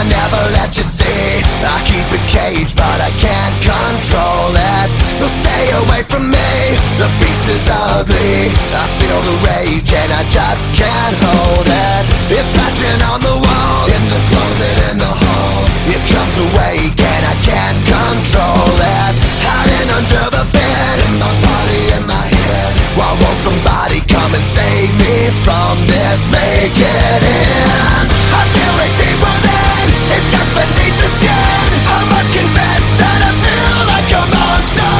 I never let you see. I keep it caged, but I can't control it. So stay away from me, the beast is ugly. I feel the rage and I just can't hold it. It's scratching on the walls, in the closet, in the halls. It comes awake and I can't control it. Hiding under the bed, in my body, in my head. Why won't somebody come and save me from this? Make it end. I feel it deep within, it's just beneath the skin. I must confess that I feel like a monster.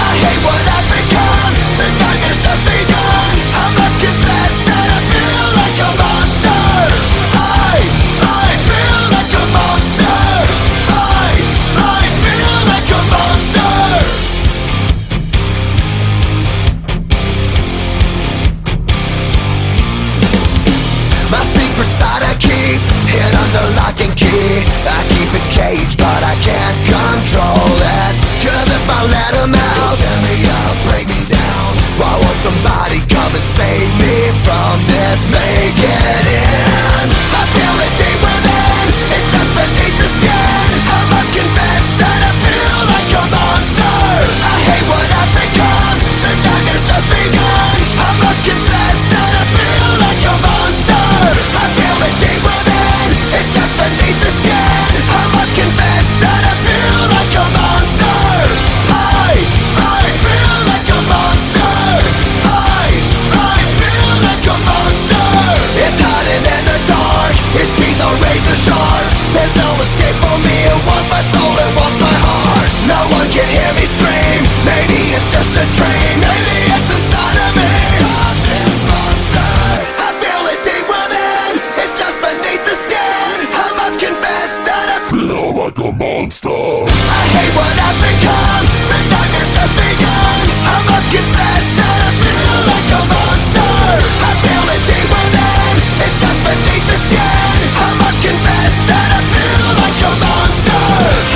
I hate what I've become, the nightmare's just begun. I must confess that I feel like a monster. I feel like a monster. I feel like a monster. My secret side I keep hid under lock and key. I keep it caged, but I can't control it. Cause if I let him out, he'll tear me up, break me down. Why won't somebody come and save me from this? Make it end. I feel it deep within, it's just beneath the skin. I must confess that I feel like a monster. I hate what I've become, the nightmare's just begun. I must confess that I feel like a monster. I feel it deep within, it's just beneath the skin. I must confess that I feel like a monster. I feel like a monster. I feel like a monster. It's hiding in the dark, its teeth are razor sharp. There's no escape for me, it wants my soul, it wants my heart. No one can hear me scream, maybe it's just a dream. Maybe it's inside of me. Stop this monster. I feel it deep within, it's just beneath the skin. I must confess that I feel like a monster. I hate what I've become, the nightmare's just begun. I must confess that I feel like a monster. I feel it deep within, it's just beneath the skin. I must confess that I feel like a monster.